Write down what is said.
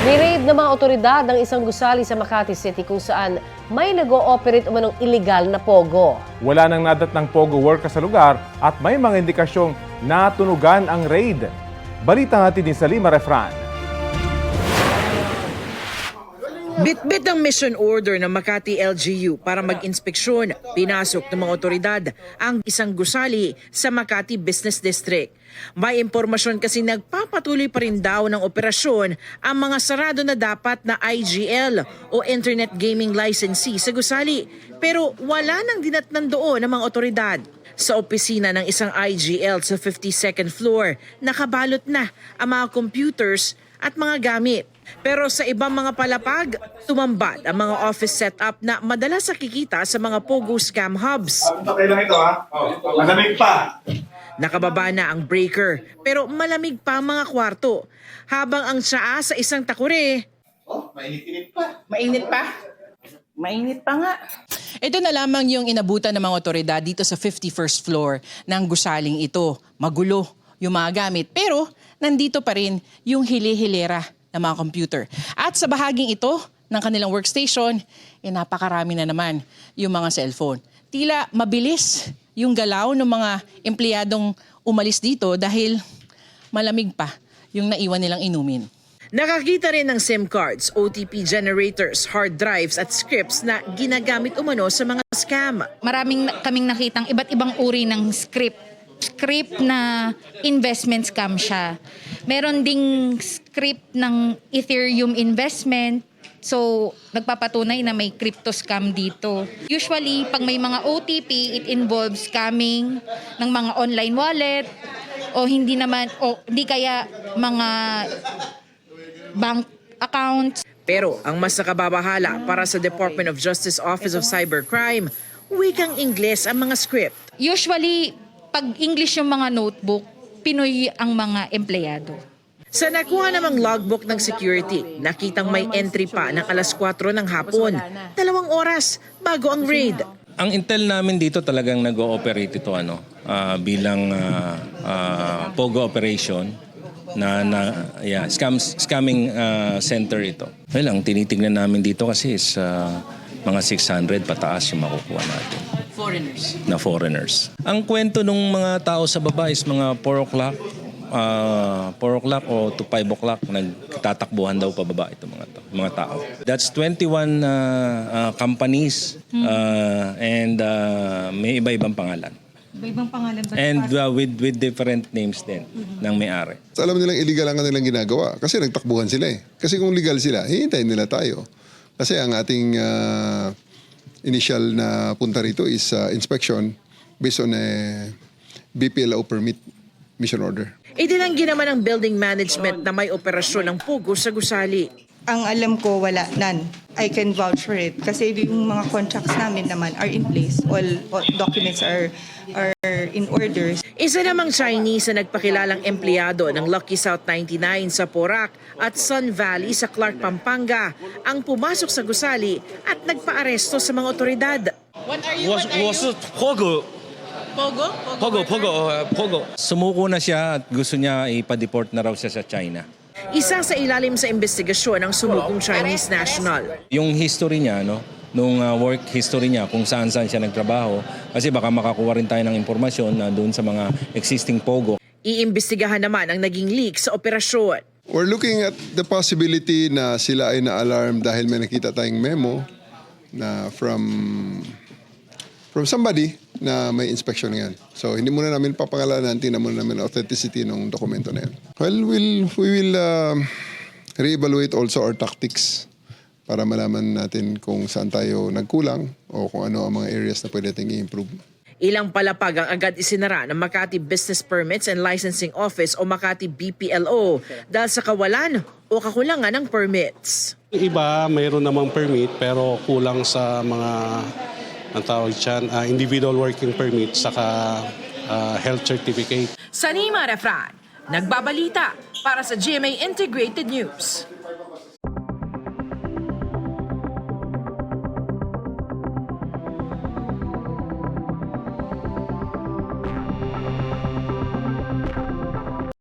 Ni-raid ng mga otoridad ang isang gusali sa Makati City kung saan may nag-ooperate umanong illegal na pogo. Wala nang nadatnang pogo worker sa lugar at may mga indikasyong natunugan ang raid. Balita natin din sa Lima Refran. Bitbit ang mission order ng Makati LGU para mag-inspeksyon. Pinasok ng mga otoridad ang isang gusali sa Makati Business District. May impormasyon kasi nagpapatuloy pa rin daw ng operasyon ang mga sarado na dapat na IGL o Internet Gaming Licensee sa gusali. Pero wala nang dinatnan doon ng mga otoridad. Sa opisina ng isang IGL sa 52nd floor, nakabalot na ang mga computers at mga gamit. Pero sa ibang mga palapag, tumambad ang mga office setup na madalas nakikita sa mga Pogo scam hubs. Okay lang ito ha. Malamig pa. Nakababa na ang breaker pero malamig pa ang mga kwarto. Habang ang tsaa sa isang takure, Mainit-init pa. Mainit pa? Mainit pa nga. Ito na lamang yung inabutan ng mga otoridad dito sa 51st floor ng gusaling ito. Magulo yung mga gamit pero nandito pa rin yung hili-hilera ng mga computer. At sa bahaging ito ng kanilang workstation, napakarami na naman yung mga cellphone. Tila mabilis yung galaw ng mga empleyadong umalis dito dahil malamig pa yung naiwan nilang inumin. nakakita rin ng SIM cards, OTP generators, hard drives at scripts na ginagamit umano sa mga scam. Maraming kaming nakitang iba't ibang uri ng script na investment scam siya. Meron ding script ng Ethereum investment. So, nagpapatunay na may crypto scam dito. Usually, pag may mga OTP, it involves scamming ng mga online wallet o hindi kaya mga bank accounts. Pero ang mas nakababahala para sa Department of Justice Office of Cybercrime, wikang Ingles ang mga script. Usually, pag English yung mga notebook, Pinoy ang mga empleyado. Sa nakuha namang logbook ng security, nakitang may entry pa ng alas 4 ng hapon. 2 oras bago ang raid. Ang intel namin dito talagang nag-ooperate ito bilang POGO operation scamming center ito. Well, ang tinitingnan namin dito kasi is mga 600 pataas yung makukuha natin. Foreigners. Ang kwento ng mga tao sa baba is mga 4 o'clock o to 5 o'clock nagtatakbuhan daw pababa itong mga tao. That's 21 companies and may iba-ibang pangalan. Iba-ibang pangalan ba? And with different names din ng may-ari. Alam nilang illegal ang kanilang ginagawa kasi nagtakbuhan sila eh. Kasi kung legal sila, hihintayin nila tayo. Kasi ang ating initial na punta rito is inspection based on a BPLO permit mission order. Itinanggi naman ng building management na may operasyon ng Pogo sa gusali. Ang alam ko, wala. None. I can vouch for it. Kasi yung mga contracts namin naman are in place. All documents are in orders. Isa namang Chinese na nagpakilalang empleyado ng Lucky South 99 sa Porac at Sun Valley sa Clark, Pampanga ang pumasok sa gusali at nagpaaresto sa mga otoridad. Pogo. Sumuko na siya at gusto niya ipa-deport na raw siya sa China. Isa sa ilalim sa investigasyon ng sumukong Chinese national. Yung history niya, nung work history niya, kung saan-saan siya nagtrabaho, kasi baka makakuha rin tayo ng impormasyon na doon sa mga existing Pogo. Iimbestigahan naman ang naging leak sa operasyon. We're looking at the possibility na sila ay na-alarm dahil may nakita tayong memo na from somebody na may inspection yan. So, hindi muna namin papangalanan, tingnan muna namin authenticity ng dokumento na yan. Well, we will re-evaluate also our tactics para malaman natin kung saan tayo nagkulang o kung ano ang mga areas na pwede natin i-improve. Ilang palapag ang agad isinara ng Makati Business Permits and Licensing Office o Makati BPLO dahil sa kawalan o kakulangan ng permits. Iba, mayroon namang permit pero kulang sa mga ang tawag dyan, individual working permit saka health certificate. Sanima Refran, nagbabalita para sa GMA Integrated News.